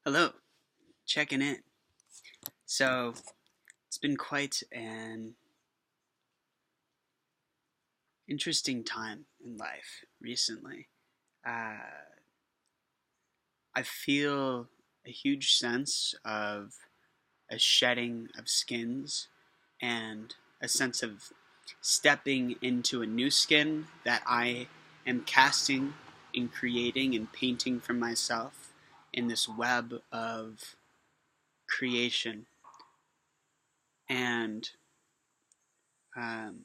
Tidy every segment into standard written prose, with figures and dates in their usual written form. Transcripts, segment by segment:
Hello, checking in. So, it's been quite an interesting time in life recently. Uh, I feel a huge sense of a shedding of skins and a sense of stepping into a new skin that I am casting and creating and painting for myself in this web of creation. And um,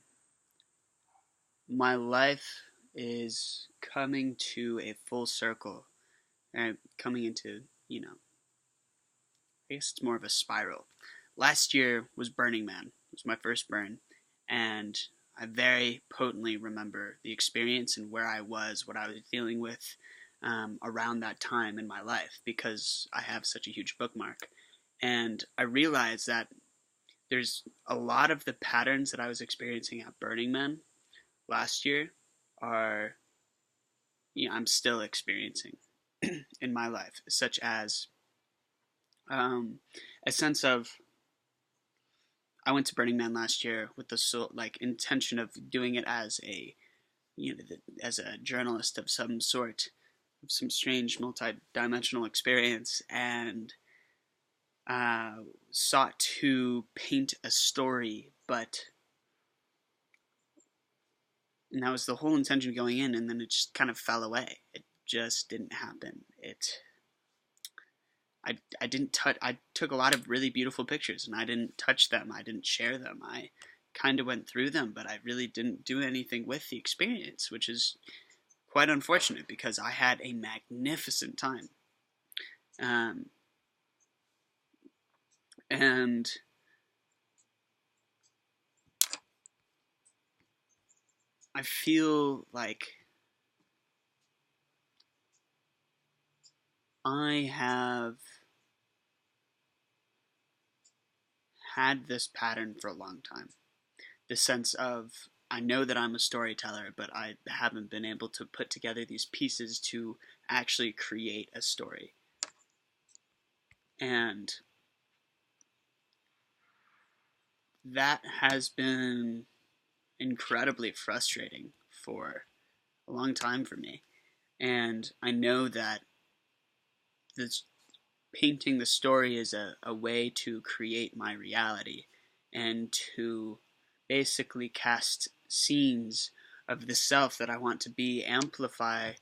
my life is coming to a full circle and coming into, I guess it's more of a spiral. Last year was Burning Man. It was my first burn. And I very potently remember the experience and where I was, what I was dealing with around that time in my life because I have such a huge bookmark. And I realized that there's a lot of the patterns that I was experiencing at Burning Man last year are I'm still experiencing in my life, such as um, a sense of I went to Burning Man last year with the intention of doing it as a as a journalist of some sort, of some strange multi-dimensional experience, and uh, sought to paint a story, but and that was the whole intention going in, and then it just kind of fell away. It just didn't happen. I didn't touch. I took a lot of really beautiful pictures, and I didn't touch them. I didn't share them. I kind of went through them, but I really didn't do anything with the experience, which is quite unfortunate because I had a magnificent time. Um, and I feel like I have had this pattern for a long time. The sense of I know that I'm a storyteller, but I haven't been able to put together these pieces to actually create a story. And that has been incredibly frustrating for a long time for me. And I know that this painting the story is a way to create my reality and to basically cast scenes of the self that I want to be, amplify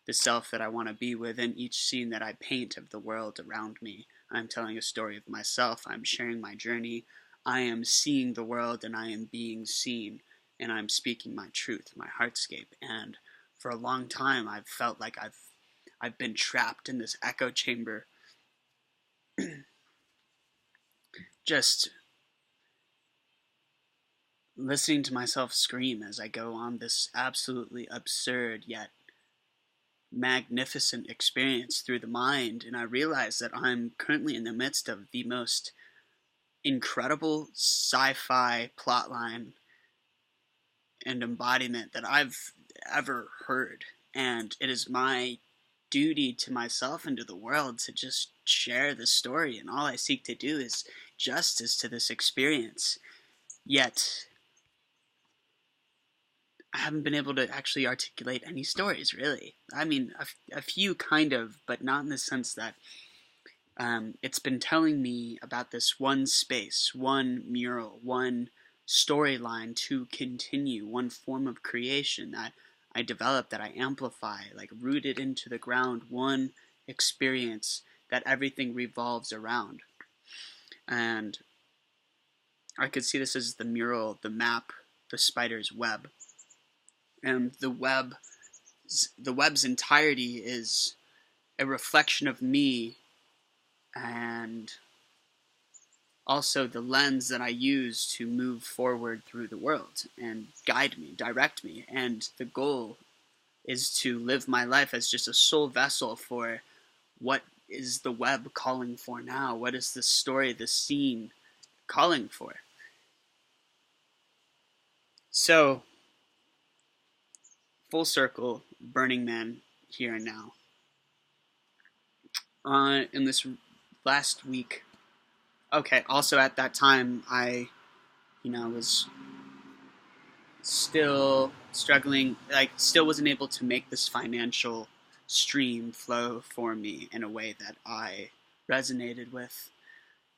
the self that I want to be within each scene that I paint of the world around me. I'm telling a story of myself, I'm sharing my journey, I am seeing the world and I am being seen, and I'm speaking my truth, my heartscape. And for a long time I've felt like I've been trapped in this echo chamber, just listening to myself scream as I go on this absolutely absurd yet magnificent experience through the mind. And I realize that I'm currently in the midst of the most incredible sci-fi plotline and embodiment that I've ever heard. And it is my duty to myself and to the world to just share this story. And all I seek to do is justice to this experience. Yet, I haven't been able to actually articulate any stories, really. I mean, a few kind of, but not in the sense that it's been telling me about this one space, one mural, one storyline to continue, one form of creation that I develop, that I amplify, like rooted into the ground, one experience that everything revolves around. And I could see this as the mural, the map, the spider's web. And the web's entirety is a reflection of me and also the lens that I use to move forward through the world and guide me, direct me. And the goal is to live my life as just a sole vessel for what is the web calling for now? What is the story, the scene calling for? So, full circle, Burning Man here and now. In this last week. Okay, also at that time, I, was still struggling, like, still wasn't able to make this financial stream flow for me in a way that I resonated with.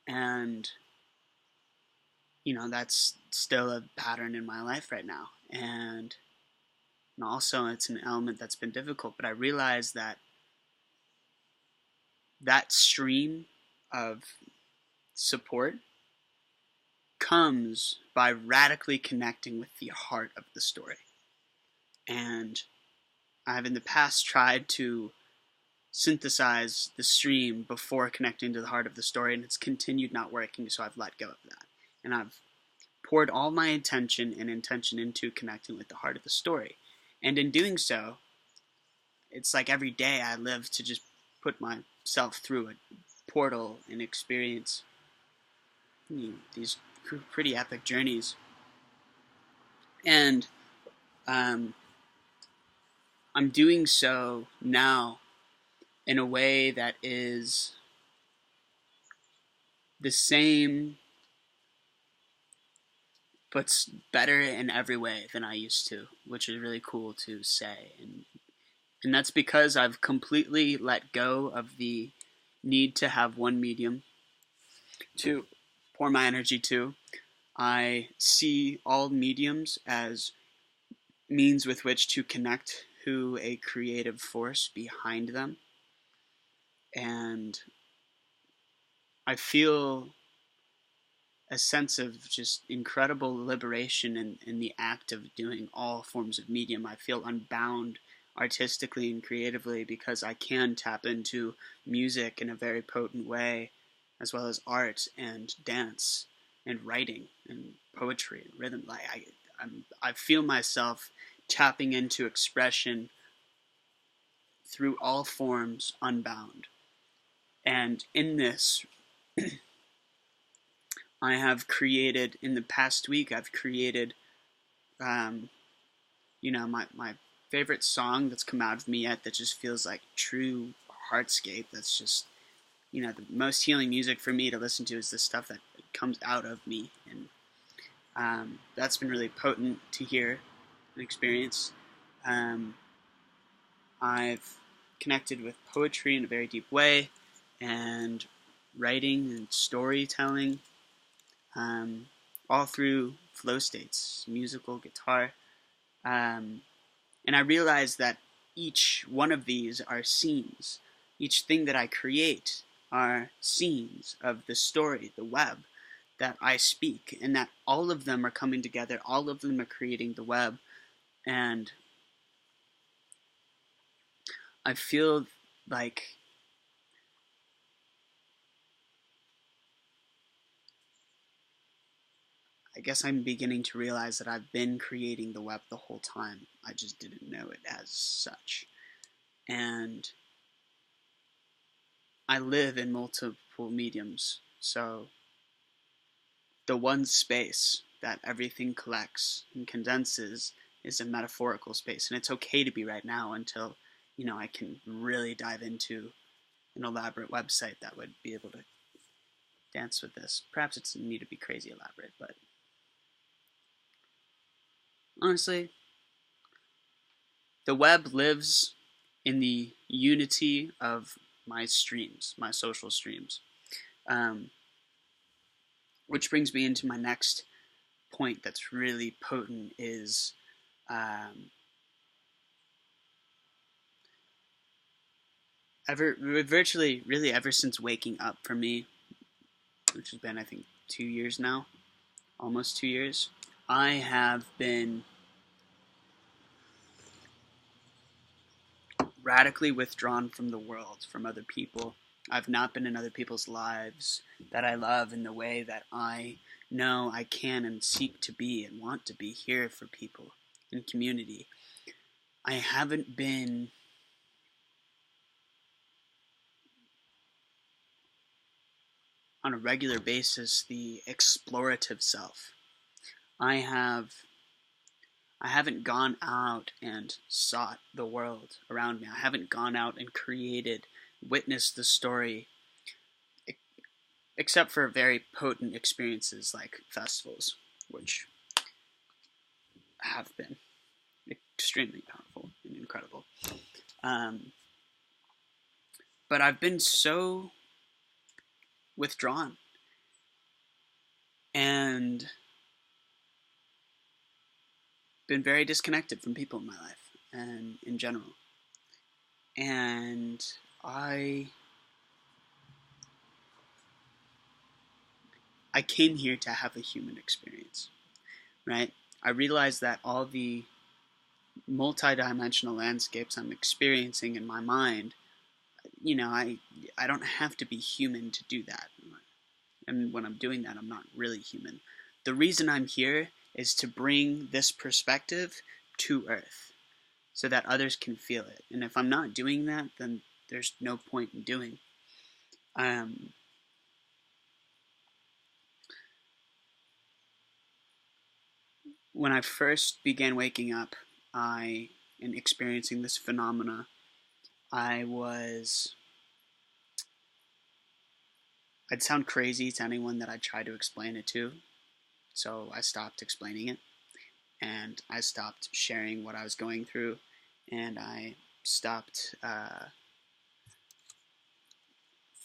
And, that's still a pattern in my life right now. And also, it's an element that's been difficult, but I realized that that stream of support comes by radically connecting with the heart of the story. And I've in the past tried to synthesize the stream before connecting to the heart of the story, and it's continued not working, so I've let go of that. And I've poured all my attention and intention into connecting with the heart of the story. And in doing so, it's like every day I live to just put myself through a portal and experience these pretty epic journeys. And I'm doing so now in a way that is the same but better in every way than I used to, which is really cool to say. And that's because I've completely let go of the need to have one medium to pour my energy to. I see all mediums as means with which to connect to a creative force behind them. And I feel a sense of just incredible liberation in the act of doing all forms of medium. I feel unbound artistically and creatively because I can tap into music in a very potent way, as well as art and dance and writing and poetry and rhythm. I feel myself tapping into expression through all forms unbound. And in this, I have created, in the past week, I've created, my favorite song that's come out of me yet that just feels like true heartscape. That's just, the most healing music for me to listen to is the stuff that comes out of me. And that's been really potent to hear and experience. I've connected with poetry in a very deep way, and writing and storytelling, all through flow states, musical, guitar. And I realized that each one of these are scenes. Each thing that I create are scenes of the story, the web that I speak, and that all of them are coming together, all of them are creating the web. And I feel like I guess I'm beginning to realize that I've been creating the web the whole time. I just didn't know it as such. And I live in multiple mediums, so the one space that everything collects and condenses is a metaphorical space. And it's okay to be right now until, I can really dive into an elaborate website that would be able to dance with this. Perhaps it doesn't need to be crazy elaborate, but honestly, the web lives in the unity of my streams, my social streams. Which brings me into my next point that's really potent is virtually really ever since waking up for me, which has been I think 2 years now, almost 2 years, I have been radically withdrawn from the world, from other people. I've not been in other people's lives that I love in the way that I know I can and seek to be and want to be here for people in community. I haven't been on a regular basis the explorative self. I haven't gone out and sought the world around me. I haven't gone out and created, witnessed the story, except for very potent experiences like festivals, which have been extremely powerful and incredible. But I've been so withdrawn and been very disconnected from people in my life and in general. And I came here to have a human experience, right? I realized that all the multi-dimensional landscapes I'm experiencing in my mind, I don't have to be human to do that. And when I'm doing that, I'm not really human. The reason I'm here is to bring this perspective to Earth so that others can feel it. And if I'm not doing that, then there's no point in doing. When I first began waking up, and experiencing this phenomena, I'd sound crazy to anyone that I tried to explain it to, so I stopped explaining it, and I stopped sharing what I was going through, and I stopped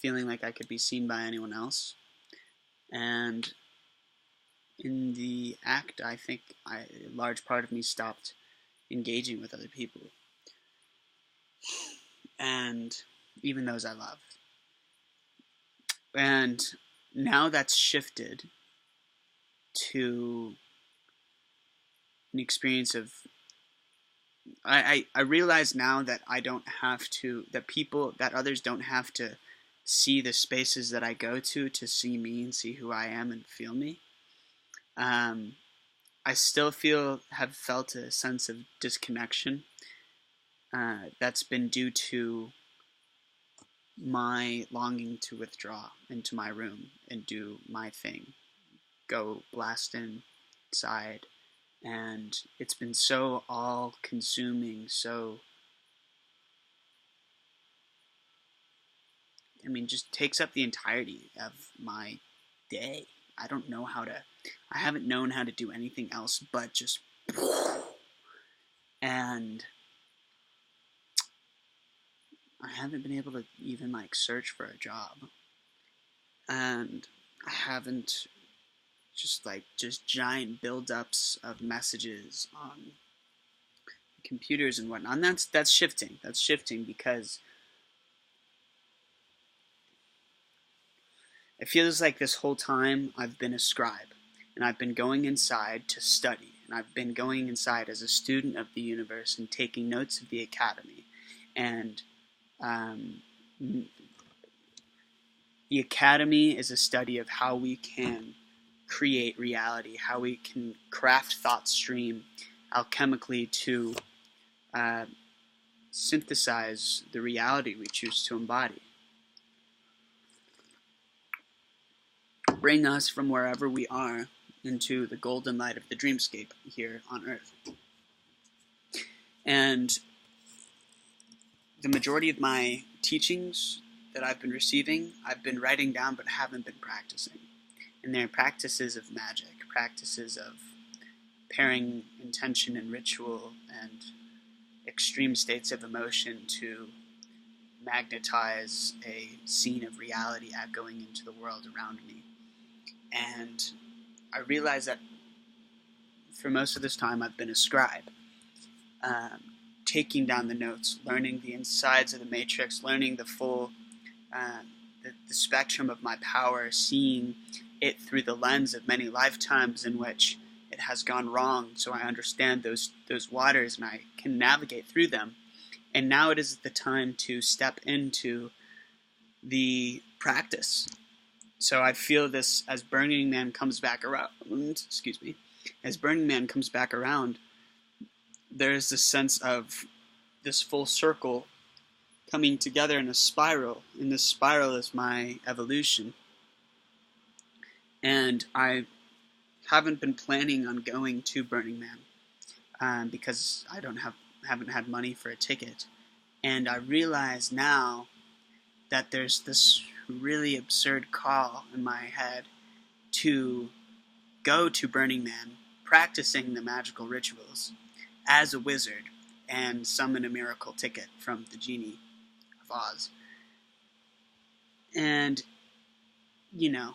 feeling like I could be seen by anyone else. And in the act, I think a large part of me stopped engaging with other people, and even those I loved. And now that's shifted to an experience of I realize now that that others don't have to see the spaces that I go to see me and see who I am and feel me. I still have felt a sense of disconnection that's been due to my longing to withdraw into my room and do my thing, go blast inside, and it's been so all-consuming, just takes up the entirety of my day. I haven't known how to do anything else but just, and I haven't been able to even search for a job, and I haven't just giant buildups of messages on computers and whatnot. And that's shifting. That's shifting because it feels like this whole time I've been a scribe, and I've been going inside to study, and I've been going inside as a student of the universe and taking notes of the academy, and the academy is a study of how we can create reality, how we can craft thought stream alchemically to synthesize the reality we choose to embody. Bring us from wherever we are into the golden light of the dreamscape here on Earth. And the majority of my teachings that I've been receiving, I've been writing down but haven't been practicing. And they're practices of magic, practices of pairing intention and ritual and extreme states of emotion to magnetize a scene of reality echoing into the world around me. And I realized that for most of this time I've been a scribe, taking down the notes, learning the insides of the matrix, learning the full the spectrum of my power, seeing it through the lens of many lifetimes in which it has gone wrong, so I understand those waters and I can navigate through them. And now it is the time to step into the practice. So I feel this as Burning Man comes back around. As Burning Man comes back around, there's this sense of this full circle coming together in a spiral. And this spiral is my evolution. And I haven't been planning on going to Burning Man because I haven't had money for a ticket. And I realize now that there's this really absurd call in my head to go to Burning Man, practicing the magical rituals as a wizard, and summon a miracle ticket from the genie of Oz. And, you know,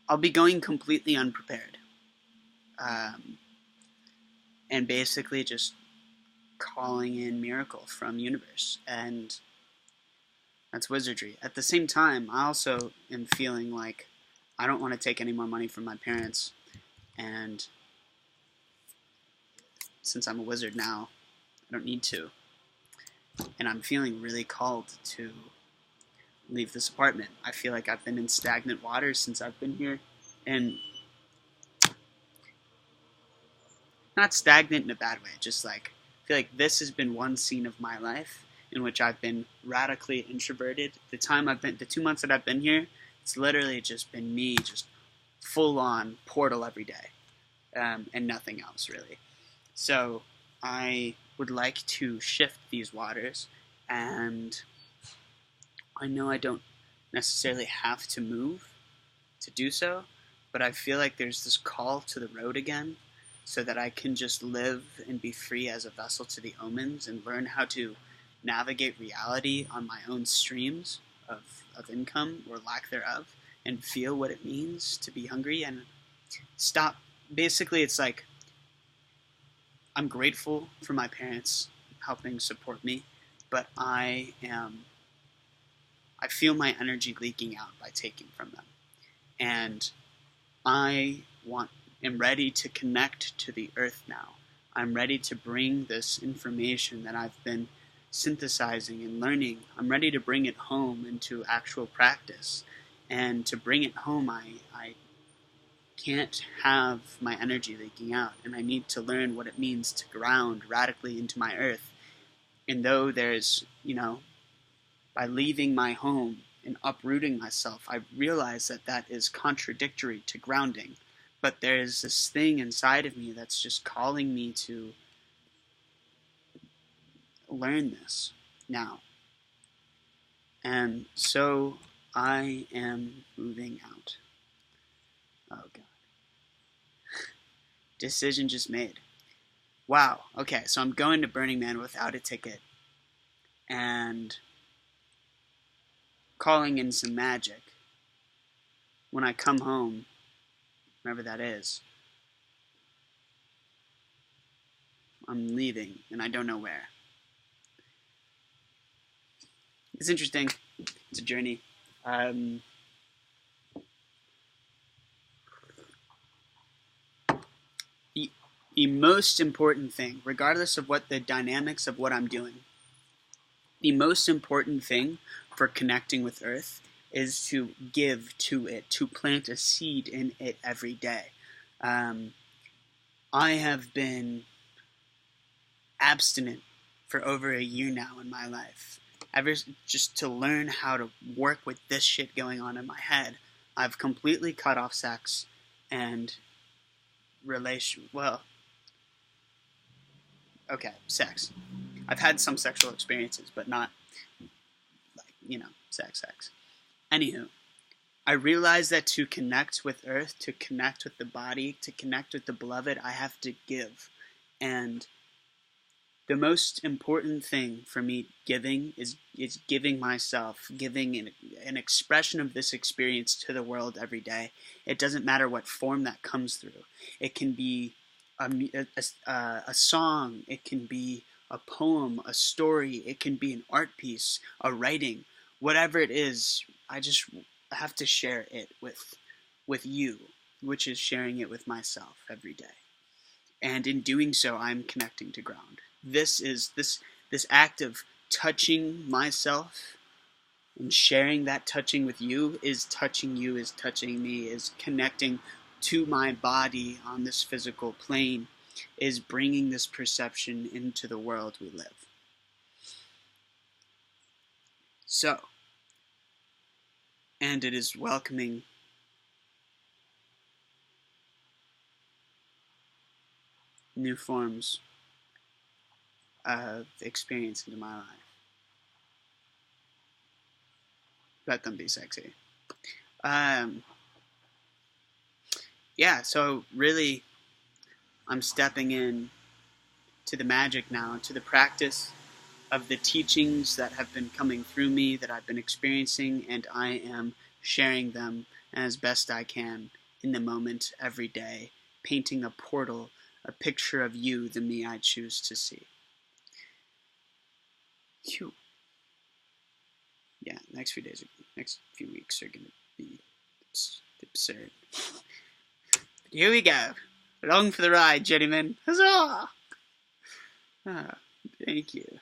I'll be going completely unprepared. And basically just calling in miracle from universe. And that's wizardry. At the same time, I also am feeling like I don't want to take any more money from my parents. And since I'm a wizard now, I don't need to. And I'm feeling really called to leave this apartment. I feel like I've been in stagnant waters since I've been here. And not stagnant in a bad way, just like I feel like this has been one scene of my life in which I've been radically introverted. The 2 months that I've been here, it's literally just been me just full on Portal every day, and nothing else really. So I would like to shift these waters, and I know I don't necessarily have to move to do so, but I feel like there's this call to the road again, so that I can just live and be free as a vessel to the omens and learn how to navigate reality on my own streams of income or lack thereof, and feel what it means to be hungry and stop. Basically, it's like I'm grateful for my parents helping support me, but I feel my energy leaking out by taking from them. And I am ready to connect to the earth now. I'm ready to bring this information that I've been synthesizing and learning. I'm ready to bring it home into actual practice. And to bring it home, I can't have my energy leaking out. And I need to learn what it means to ground radically into my earth. And though there's, by leaving my home and uprooting myself, I realize that that is contradictory to grounding. But there's this thing inside of me that's just calling me to learn this now. And so I am moving out. Oh, God. Decision just made. Wow. Okay, so I'm going to Burning Man without a ticket. And calling in some magic. When I come home, wherever that is, I'm leaving, and I don't know where. It's interesting. It's a journey. The most important thing, regardless of what the dynamics of what I'm doing, the most important thing for connecting with Earth is to give to it, to plant a seed in it every day. I have been abstinent for over a year now in my life. Just to learn how to work with this shit going on in my head, I've completely cut off sex and sex. I've had some sexual experiences, but not like, sex. Anywho, I realized that to connect with Earth, to connect with the body, to connect with the beloved, I have to give. And the most important thing for me giving is giving myself, giving an expression of this experience to the world every day. It doesn't matter what form that comes through. It can be a song, it can be a poem, a story, it can be an art piece, a writing, whatever it is. I just have to share it with you, which is sharing it with myself every day. And in doing so, I'm connecting to ground. This act of touching myself and sharing that touching with you, is touching me, is connecting to my body on this physical plane, is bringing this perception into the world we live. So, and it is welcoming new forms of experience into my life. Let them be sexy. Yeah, so really, I'm stepping in to the magic now, to the practice of the teachings that have been coming through me, that I've been experiencing, and I am sharing them as best I can in the moment every day, painting a portal, a picture of you, the me I choose to see. Phew. Yeah, next few weeks are going to be absurd. But here we go. Along for the ride, gentlemen. Huzzah! Ah, thank you.